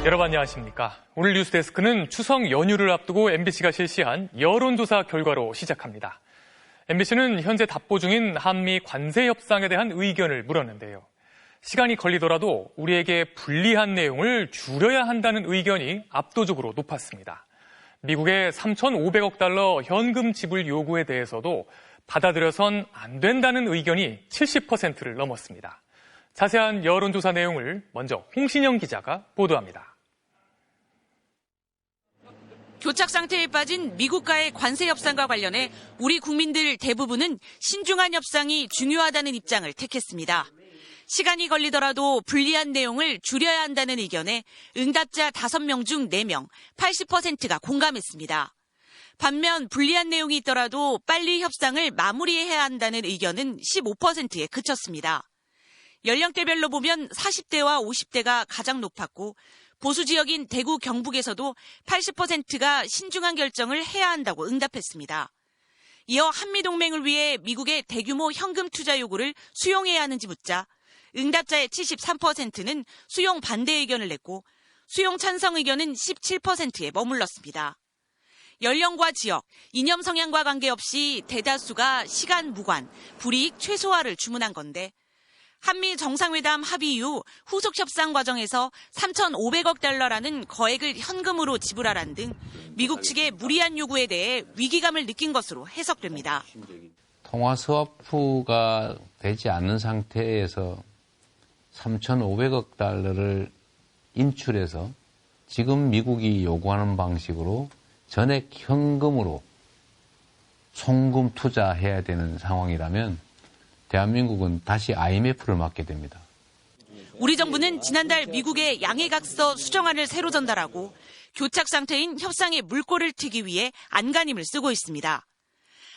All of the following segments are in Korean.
여러분 안녕하십니까. 오늘 뉴스데스크는 추석 연휴를 앞두고 MBC가 실시한 여론조사 결과로 시작합니다. MBC는 현재 답보 중인 한미 관세 협상에 대한 의견을 물었는데요. 시간이 걸리더라도 우리에게 불리한 내용을 줄여야 한다는 의견이 압도적으로 높았습니다. 미국의 3,500억 달러 현금 지불 요구에 대해서도 받아들여선 안 된다는 의견이 70%를 넘었습니다. 자세한 여론조사 내용을 먼저 홍신영 기자가 보도합니다. 교착 상태에 빠진 미국과의 관세 협상과 관련해 우리 국민들 대부분은 신중한 협상이 중요하다는 입장을 택했습니다. 시간이 걸리더라도 불리한 내용을 줄여야 한다는 의견에 응답자 5명 중 4명, 80%가 공감했습니다. 반면 불리한 내용이 있더라도 빨리 협상을 마무리해야 한다는 의견은 15%에 그쳤습니다. 연령대별로 보면 40대와 50대가 가장 높았고 보수 지역인 대구, 경북에서도 80%가 신중한 결정을 해야 한다고 응답했습니다. 이어 한미동맹을 위해 미국의 대규모 현금 투자 요구를 수용해야 하는지 묻자 응답자의 73%는 수용 반대 의견을 냈고 수용 찬성 의견은 17%에 머물렀습니다. 연령과 지역, 이념 성향과 관계없이 대다수가 시간 무관, 불이익 최소화를 주문한 건데 한미 정상회담 합의 이후 후속 협상 과정에서 3,500억 달러라는 거액을 현금으로 지불하라는 등 미국 측의 무리한 요구에 대해 위기감을 느낀 것으로 해석됩니다. 통화 스와프가 되지 않는 상태에서 3,500억 달러를 인출해서 지금 미국이 요구하는 방식으로 전액 현금으로 송금 투자해야 되는 상황이라면 대한민국은 다시 IMF를 맞게 됩니다. 우리 정부는 지난달 미국에 양해각서 수정안을 새로 전달하고 교착 상태인 협상의 물꼬를 트기 위해 안간힘을 쓰고 있습니다.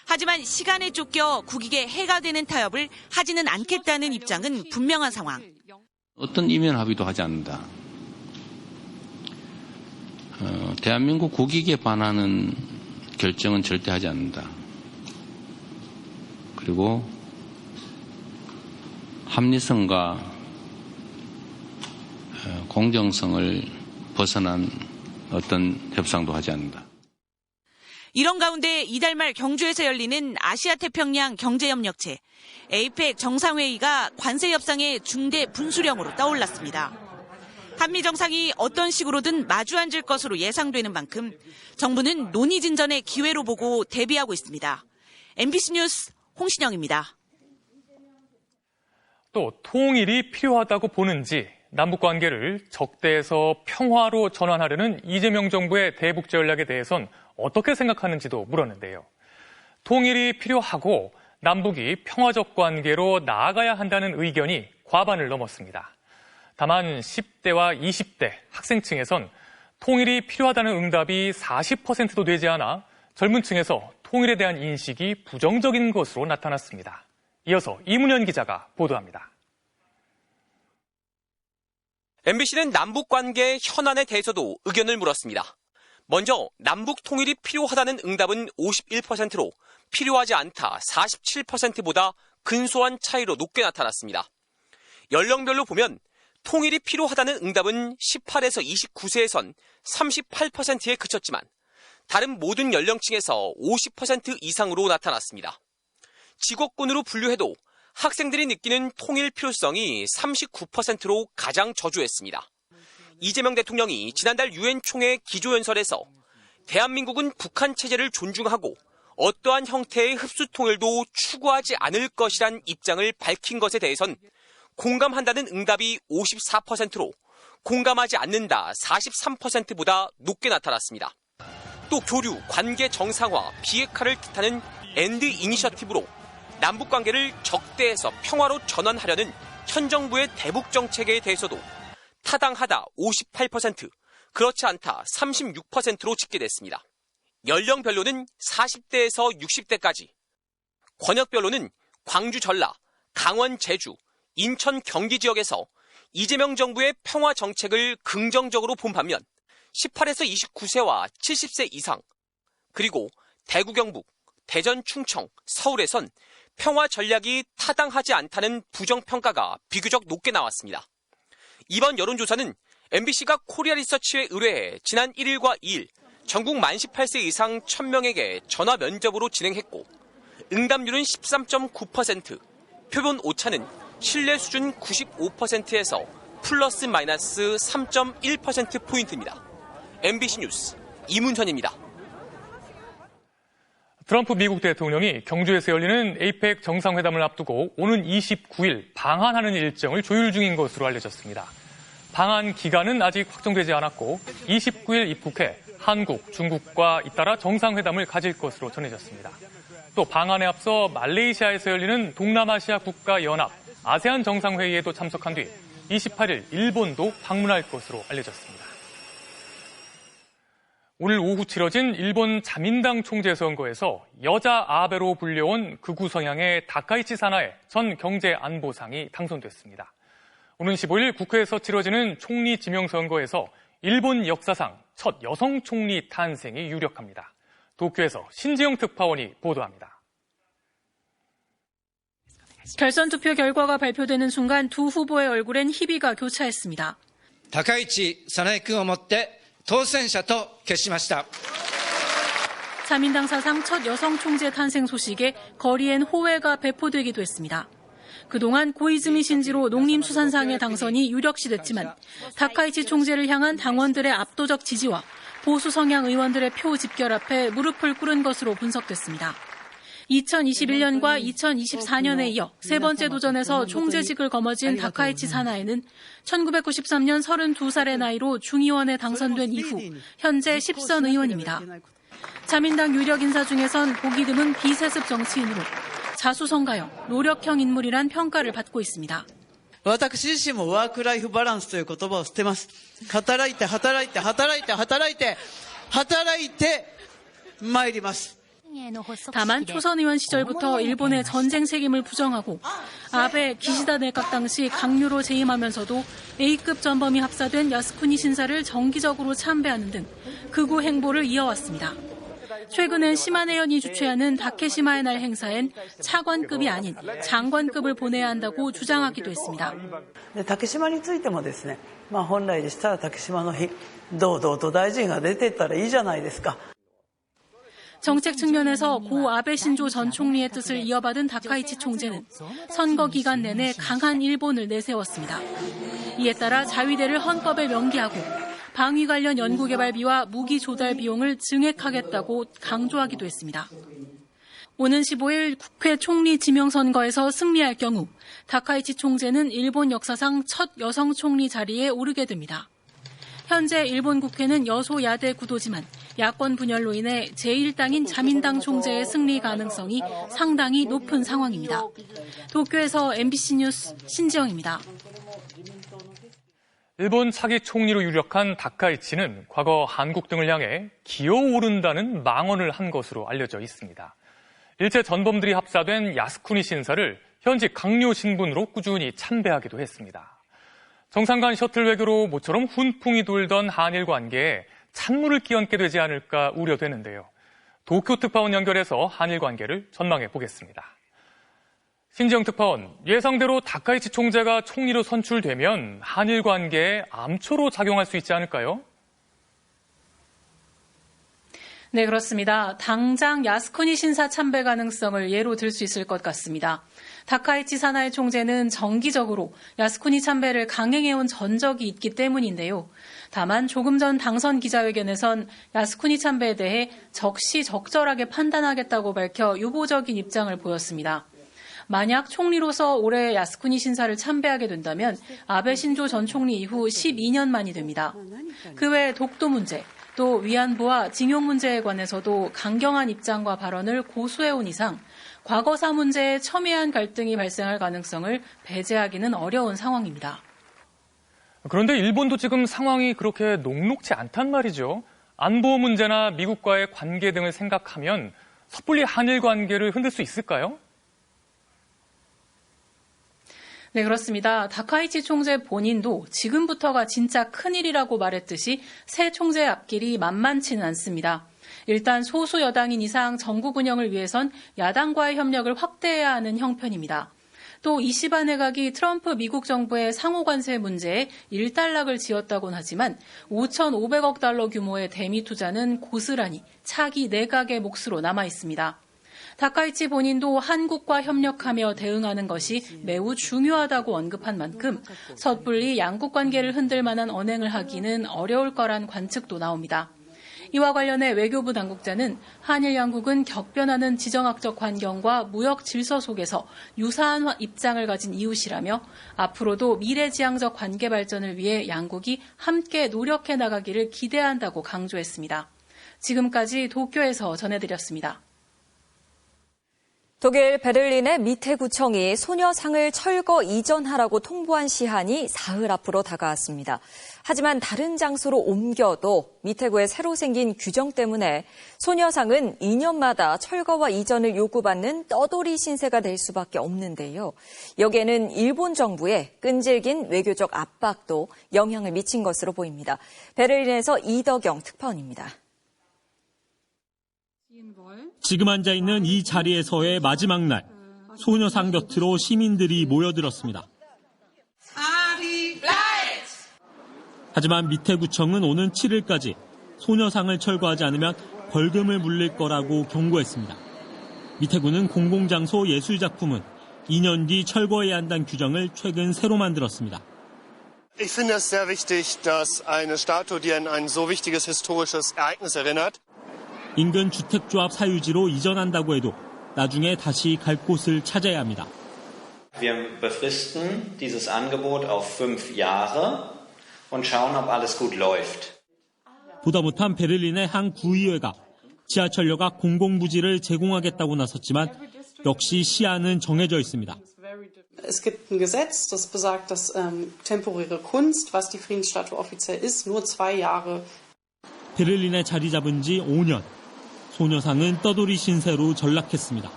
하지만 시간에 쫓겨 국익에 해가 되는 타협을 하지는 않겠다는 입장은 분명한 상황. 어떤 이면 합의도 하지 않는다. 대한민국 국익에 반하는 결정은 절대 하지 않는다. 그리고 합리성과 공정성을 벗어난 어떤 협상도 하지 않는다. 이런 가운데 이달 말 경주에서 열리는 아시아태평양 경제협력체 APEC 정상회의가 관세 협상의 중대 분수령으로 떠올랐습니다. 한미 정상이 어떤 식으로든 마주 앉을 것으로 예상되는 만큼 정부는 논의 진전의 기회로 보고 대비하고 있습니다. MBC 뉴스 홍신영입니다. 또 통일이 필요하다고 보는지 남북관계를 적대에서 평화로 전환하려는 이재명 정부의 대북 전략에 대해선 어떻게 생각하는지도 물었는데요. 통일이 필요하고 남북이 평화적 관계로 나아가야 한다는 의견이 과반을 넘었습니다. 다만 10대와 20대 학생층에선 통일이 필요하다는 응답이 40%도 되지 않아 젊은 층에서 통일에 대한 인식이 부정적인 것으로 나타났습니다. 이어서 이문현 기자가 보도합니다. MBC는 남북관계 현안에 대해서도 의견을 물었습니다. 먼저 남북 통일이 필요하다는 응답은 51%로 필요하지 않다 47%보다 근소한 차이로 높게 나타났습니다. 연령별로 보면 통일이 필요하다는 응답은 18에서 29세에선 38%에 그쳤지만 다른 모든 연령층에서 50% 이상으로 나타났습니다. 직업군으로 분류해도 학생들이 느끼는 통일 필요성이 39%로 가장 저조했습니다. 이재명 대통령이 지난달 유엔 총회 기조연설에서 대한민국은 북한 체제를 존중하고 어떠한 형태의 흡수 통일도 추구하지 않을 것이란 입장을 밝힌 것에 대해선 공감한다는 응답이 54%로 공감하지 않는다 43%보다 높게 나타났습니다. 또 교류, 관계 정상화, 비핵화를 뜻하는 엔드 이니셔티브로 남북관계를 적대에서 평화로 전환하려는 현 정부의 대북 정책에 대해서도 타당하다 58%, 그렇지 않다 36%로 집계됐습니다. 연령별로는 40대에서 60대까지, 권역별로는 광주, 전라, 강원, 제주, 인천, 경기 지역에서 이재명 정부의 평화 정책을 긍정적으로 본 반면 18에서 29세와 70세 이상, 그리고 대구, 경북, 대전, 충청, 서울에선 평화 전략이 타당하지 않다는 부정평가가 비교적 높게 나왔습니다. 이번 여론조사는 MBC가 코리아 리서치에 의뢰해 지난 1일과 2일 전국 만 18세 이상 1000명에게 전화 면접으로 진행했고 응답률은 13.9%, 표본 오차는 신뢰 수준 95%에서 플러스 마이너스 3.1%포인트입니다. MBC 뉴스 이문현입니다. 트럼프 미국 대통령이 경주에서 열리는 에이펙 정상회담을 앞두고 오는 29일 방한하는 일정을 조율 중인 것으로 알려졌습니다. 방한 기간은 아직 확정되지 않았고 29일 입국해 한국, 중국과 잇따라 정상회담을 가질 것으로 전해졌습니다. 또 방한에 앞서 말레이시아에서 열리는 동남아시아 국가연합 아세안 정상회의에도 참석한 뒤 28일 일본도 방문할 것으로 알려졌습니다. 오늘 오후 치러진 일본 자민당 총재 선거에서 여자 아베로 불려온 극우 성향의 다카이치 사나에 전 경제안보상이 당선됐습니다. 오는 15일 국회에서 치러지는 총리 지명 선거에서 일본 역사상 첫 여성 총리 탄생이 유력합니다. 도쿄에서 신지영 특파원이 보도합니다. 결선 투표 결과가 발표되는 순간 두 후보의 얼굴엔 희비가 교차했습니다. 高市早苗君をもって当選者と決しました。 자민당 사상 첫 여성 총재 탄생 소식에 거리엔 호외가 배포되기도 했습니다. 그동안 고이즈미 신지로 농림수산상의 당선이 유력시됐지만 다카이치 총재를 향한 당원들의 압도적 지지와 보수 성향 의원들의 표 집결 앞에 무릎을 꿇은 것으로 분석됐습니다. 2021년과 2024년에 이어 세 번째 도전에서 총재직을 거머쥔 다카이치 사나에는 1993년 32살의 나이로 중의원에 당선된 이후 현재 10선 의원입니다. 자민당 유력 인사 중에선 보기 드문 비세습 정치인으로 자수성가형, 노력형 인물이란 평가를 받고 있습니다. 私自身もワークライフバランスという言葉を捨てます。働いて働いて働いて働いて働いて参ります。 다만 초선 의원 시절부터 일본의 전쟁 책임을 부정하고 아베 기시다 내각 당시 강요로 재임하면서도 A급 전범이 합사된 야스쿠니 신사를 정기적으로 참배하는 등 극우 행보를 이어왔습니다. 최근엔 시마네현이 주최하는 다케시마의 날 행사엔 차관급이 아닌 장관급을 보내야 한다고 주장하기도 했습니다. 竹島についてもですね、本来でしたら竹島の日堂々と大臣が出てったらいいじゃないですか. 정책 측면에서 고 아베 신조 전 총리의 뜻을 이어받은 다카이치 총재는 선거 기간 내내 강한 일본을 내세웠습니다. 이에 따라 자위대를 헌법에 명기하고 방위 관련 연구개발비와 무기 조달 비용을 증액하겠다고 강조하기도 했습니다. 오는 15일 국회 총리 지명선거에서 승리할 경우 다카이치 총재는 일본 역사상 첫 여성 총리 자리에 오르게 됩니다. 현재 일본 국회는 여소야대 구도지만 야권 분열로 인해 제1당인 자민당 총재의 승리 가능성이 상당히 높은 상황입니다. 도쿄에서 MBC 뉴스 신지영입니다. 일본 차기 총리로 유력한 다카이치는 과거 한국 등을 향해 기어오른다는 망언을 한 것으로 알려져 있습니다. 일제 전범들이 합사된 야스쿠니 신사를 현직 강요 신분으로 꾸준히 참배하기도 했습니다. 정상 간 셔틀 외교로 모처럼 훈풍이 돌던 한일 관계에 찬물을 끼얹게 되지 않을까 우려되는데요. 도쿄 특파원 연결해서 한일 관계를 전망해 보겠습니다. 신지영 특파원, 예상대로 다카이치 총재가 총리로 선출되면 한일 관계에 암초로 작용할 수 있지 않을까요? 네, 그렇습니다. 당장 야스쿠니 신사 참배 가능성을 예로 들 수 있을 것 같습니다. 다카이치 사나에 총재는 정기적으로 야스쿠니 참배를 강행해온 전적이 있기 때문인데요. 다만 조금 전 당선 기자회견에선 야스쿠니 참배에 대해 적시적절하게 판단하겠다고 밝혀 유보적인 입장을 보였습니다. 만약 총리로서 올해 야스쿠니 신사를 참배하게 된다면 아베 신조 전 총리 이후 12년 만이 됩니다. 그 외 독도 문제, 또 위안부와 징용 문제에 관해서도 강경한 입장과 발언을 고수해온 이상 과거사 문제에 첨예한 갈등이 발생할 가능성을 배제하기는 어려운 상황입니다. 그런데 일본도 지금 상황이 그렇게 녹록지 않단 말이죠. 안보 문제나 미국과의 관계 등을 생각하면 섣불리 한일 관계를 흔들 수 있을까요? 네, 그렇습니다. 다카이치 총재 본인도 지금부터가 진짜 큰일이라고 말했듯이 새 총재의 앞길이 만만치는 않습니다. 일단 소수 여당인 이상 정국 운영을 위해선 야당과의 협력을 확대해야 하는 형편입니다. 또 이시바 내각이 트럼프 미국 정부의 상호 관세 문제에 일단락을 지었다곤 하지만 5,500억 달러 규모의 대미 투자는 고스란히 차기 내각의 몫으로 남아 있습니다. 다카이치 본인도 한국과 협력하며 대응하는 것이 매우 중요하다고 언급한 만큼 섣불리 양국 관계를 흔들 만한 언행을 하기는 어려울 거란 관측도 나옵니다. 이와 관련해 외교부 당국자는 한일 양국은 격변하는 지정학적 환경과 무역 질서 속에서 유사한 입장을 가진 이웃이라며 앞으로도 미래지향적 관계 발전을 위해 양국이 함께 노력해 나가기를 기대한다고 강조했습니다. 지금까지 도쿄에서 전해드렸습니다. 독일 베를린의 미테구청이 소녀상을 철거 이전하라고 통보한 시한이 사흘 앞으로 다가왔습니다. 하지만 다른 장소로 옮겨도 미테구의 새로 생긴 규정 때문에 소녀상은 2년마다 철거와 이전을 요구받는 떠돌이 신세가 될 수밖에 없는데요. 여기에는 일본 정부의 끈질긴 외교적 압박도 영향을 미친 것으로 보입니다. 베를린에서 이덕영 특파원입니다. 지금 앉아있는 이 자리에서의 마지막 날, 소녀상 곁으로 시민들이 모여들었습니다. 하지만 미테구청은 오는 7일까지 소녀상을 철거하지 않으면 벌금을 물릴 거라고 경고했습니다. 미테구는 공공장소 예술작품은 2년 뒤 철거해야 한다는 규정을 최근 새로 만들었습니다. Ich finde es sehr wichtig, dass eine Statue, die an ein so wichtiges historisches Ereignis erinnert, 인근 주택조합 사유지로 이전한다고 해도 나중에 다시 갈 곳을 찾아야 합니다. Wir befristen dieses Angebot auf 5 Jahre und schauen, ob alles gut läuft. 보다 못한 베를린의 한 구의회가 지하철역과 공공부지를 제공하겠다고 나섰지만 역시 시한은 정해져 있습니다. Es gibt ein Gesetz, das besagt, dass temporäre Kunst, was die Friedensstatue offiziell ist, nur 2 Jahre. 베를린에 자리 잡은 지 5년. 소녀상은 떠돌이 신세로 전락했습니다.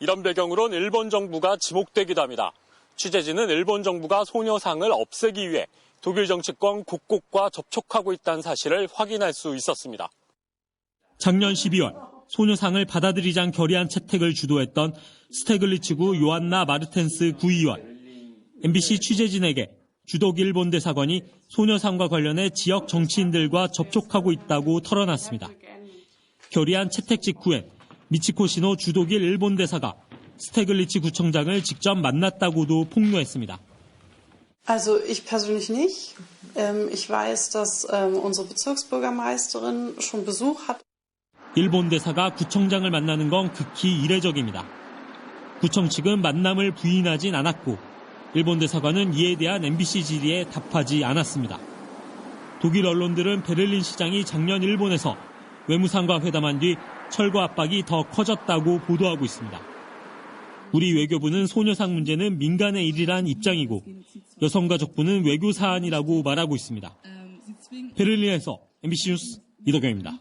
이런 배경으론 일본 정부가 지목되기도 합니다. 취재진은 일본 정부가 소녀상을 없애기 위해 독일 정치권 곳곳과 접촉하고 있다는 사실을 확인할 수 있었습니다. 작년 12월 소녀상을 받아들이자 결의안 채택을 주도했던 스테글리츠구 요안나 마르텐스 구의원. MBC 취재진에게 주독 일본 대사관이 소녀상과 관련해 지역 정치인들과 접촉하고 있다고 털어놨습니다. 결의안 채택 직후엔 미치코시노 주독일 일본 대사가 스테글리츠 구청장을 직접 만났다고도 폭로했습니다. Also ich persönlich nicht. Ich weiß, dass unsere Bezirksbürgermeisterin schon Besuch hat. 일본 대사가 구청장을 만나는 건 극히 이례적입니다. 구청 측은 만남을 부인하진 않았고 일본 대사관은 이에 대한 MBC 질의에 답하지 않았습니다. 독일 언론들은 베를린 시장이 작년 일본에서 외무상과 회담한 뒤 철거 압박이 더 커졌다고 보도하고 있습니다. 우리 외교부는 소녀상 문제는 민간의 일이란 입장이고 여성가족부는 외교 사안이라고 말하고 있습니다. 베를린에서 MBC 뉴스 이덕영입니다.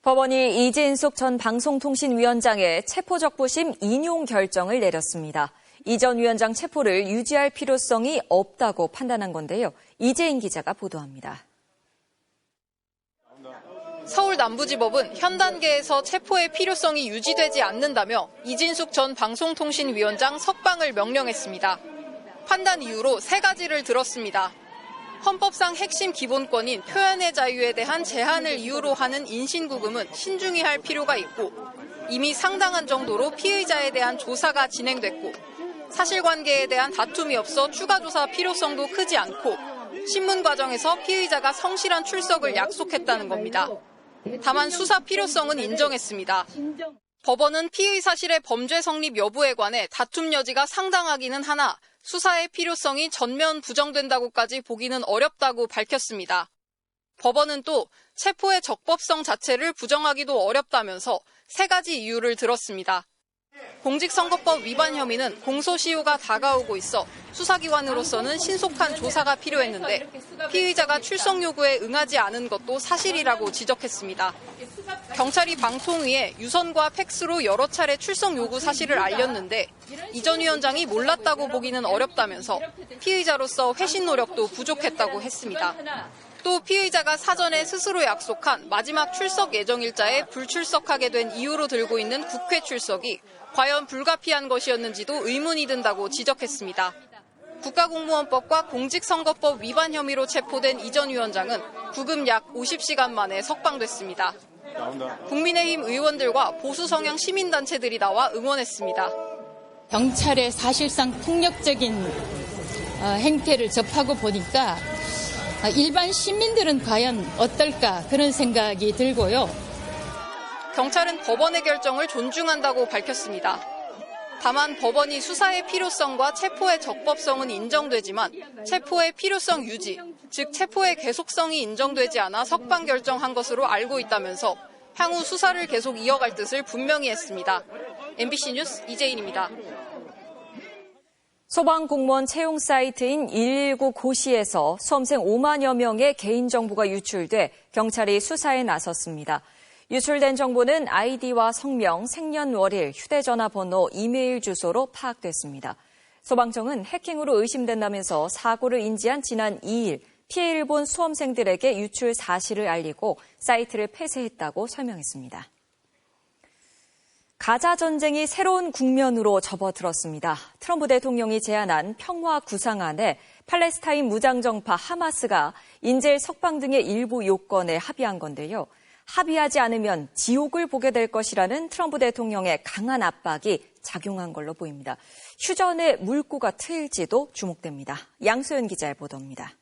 법원이 이진숙 전 방송통신위원장의 체포적부심 인용 결정을 내렸습니다. 이 전 위원장 체포를 유지할 필요성이 없다고 판단한 건데요. 이재인 기자가 보도합니다. 서울 남부지법은 현 단계에서 체포의 필요성이 유지되지 않는다며 이진숙 전 방송통신위원장 석방을 명령했습니다. 판단 이유로 3가지를 들었습니다. 헌법상 핵심 기본권인 표현의 자유에 대한 제한을 이유로 하는 인신구금은 신중히 할 필요가 있고 이미 상당한 정도로 피의자에 대한 조사가 진행됐고 사실관계에 대한 다툼이 없어 추가 조사 필요성도 크지 않고 신문 과정에서 피의자가 성실한 출석을 약속했다는 겁니다. 다만 수사 필요성은 인정했습니다. 법원은 피의 사실의 범죄 성립 여부에 관해 다툼 여지가 상당하기는 하나 수사의 필요성이 전면 부정된다고까지 보기는 어렵다고 밝혔습니다. 법원은 또 체포의 적법성 자체를 부정하기도 어렵다면서 3가지 이유를 들었습니다. 공직선거법 위반 혐의는 공소시효가 다가오고 있어 수사기관으로서는 신속한 조사가 필요했는데 피의자가 출석 요구에 응하지 않은 것도 사실이라고 지적했습니다. 경찰이 방통위에 유선과 팩스로 여러 차례 출석 요구 사실을 알렸는데 이 전 위원장이 몰랐다고 보기는 어렵다면서 피의자로서 회신 노력도 부족했다고 했습니다. 또 피의자가 사전에 스스로 약속한 마지막 출석 예정일자에 불출석하게 된 이유로 들고 있는 국회 출석이 과연 불가피한 것이었는지도 의문이 든다고 지적했습니다. 국가공무원법과 공직선거법 위반 혐의로 체포된 이 전 위원장은 구금 약 50시간 만에 석방됐습니다. 국민의힘 의원들과 보수 성향 시민단체들이 나와 응원했습니다. 경찰의 사실상 폭력적인 행태를 접하고 보니까 일반 시민들은 과연 어떨까 그런 생각이 들고요. 경찰은 법원의 결정을 존중한다고 밝혔습니다. 다만 법원이 수사의 필요성과 체포의 적법성은 인정되지만 체포의 필요성 유지, 즉 체포의 계속성이 인정되지 않아 석방 결정한 것으로 알고 있다면서 향후 수사를 계속 이어갈 뜻을 분명히 했습니다. MBC 뉴스 이재인입니다. 소방공무원 채용 사이트인 119 고시에서 수험생 5만여 명의 개인정보가 유출돼 경찰이 수사에 나섰습니다. 유출된 정보는 아이디와 성명, 생년월일, 휴대전화 번호, 이메일 주소로 파악됐습니다. 소방청은 해킹으로 의심된다면서 사고를 인지한 지난 2일 피해를 본 수험생들에게 유출 사실을 알리고 사이트를 폐쇄했다고 설명했습니다. 가자 전쟁이 새로운 국면으로 접어들었습니다. 트럼프 대통령이 제안한 평화 구상안에 팔레스타인 무장정파 하마스가 인질 석방 등의 일부 요건에 합의한 건데요. 합의하지 않으면 지옥을 보게 될 것이라는 트럼프 대통령의 강한 압박이 작용한 걸로 보입니다. 휴전의 물꼬가 트일지도 주목됩니다. 양소연 기자의 보도입니다.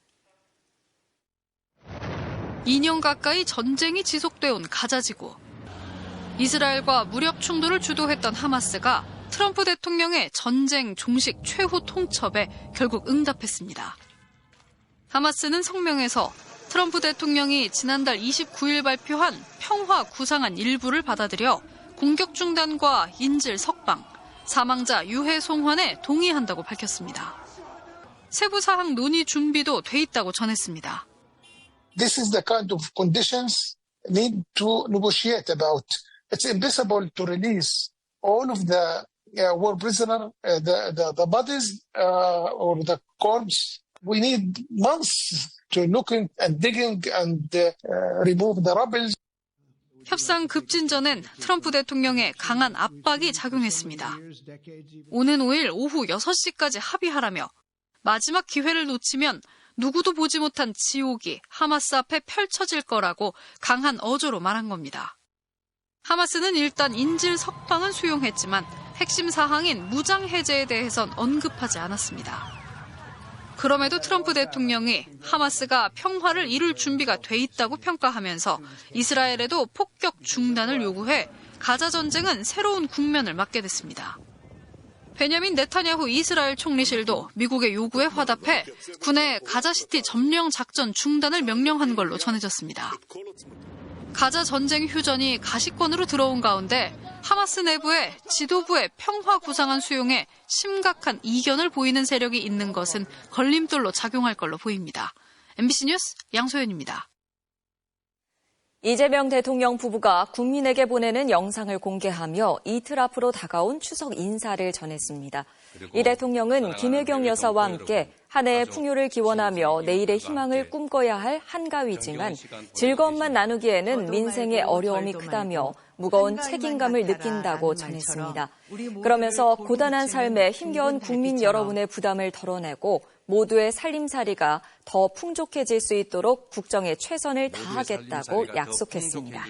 2년 가까이 전쟁이 지속돼 온 가자지구. 이스라엘과 무력 충돌을 주도했던 하마스가 트럼프 대통령의 전쟁 종식 최후 통첩에 결국 응답했습니다. 하마스는 성명에서 트럼프 대통령이 지난달 29일 발표한 평화 구상안 일부를 받아들여 공격 중단과 인질 석방, 사망자 유해 송환에 동의한다고 밝혔습니다. 세부 사항 논의 준비도 돼 있다고 전했습니다. This is the kind of conditions need to negotiate about. It's impossible to release all of the war prisoner, the bodies or the corpse. We need months to looking and digging and remove the rubble. 협상 급진 전엔 트럼프 대통령의 강한 압박이 작용했습니다. 오는 5일 오후 6시까지 합의하라며 마지막 기회를 놓치면 누구도 보지 못한 지옥이 하마스 앞에 펼쳐질 거라고 강한 어조로 말한 겁니다. 하마스는 일단 인질 석방은 수용했지만 핵심 사항인 무장 해제에 대해선 언급하지 않았습니다. 그럼에도 트럼프 대통령이 하마스가 평화를 이룰 준비가 돼 있다고 평가하면서 이스라엘에도 폭격 중단을 요구해 가자 전쟁은 새로운 국면을 맞게 됐습니다. 베냐민 네타냐후 이스라엘 총리실도 미국의 요구에 화답해 군의 가자시티 점령 작전 중단을 명령한 걸로 전해졌습니다. 가자 전쟁 휴전이 가시권으로 들어온 가운데 하마스 내부에 지도부의 평화 구상안 수용에 심각한 이견을 보이는 세력이 있는 것은 걸림돌로 작용할 걸로 보입니다. MBC 뉴스 양소연입니다. 이재명 대통령 부부가 국민에게 보내는 영상을 공개하며 이틀 앞으로 다가온 추석 인사를 전했습니다. 이 대통령은 김혜경 여사와 함께 한 해의 풍요를 기원하며 내일의 희망을 꿈꿔야 할 한가위지만 즐거움만 나누기에는 민생의 어려움이 크다며 무거운 책임감을 느낀다고 전했습니다. 그러면서 고단한 삶에 힘겨운 국민 여러분의 부담을 덜어내고 모두의 살림살이가 더 풍족해질 수 있도록 국정에 최선을 다하겠다고 약속했습니다.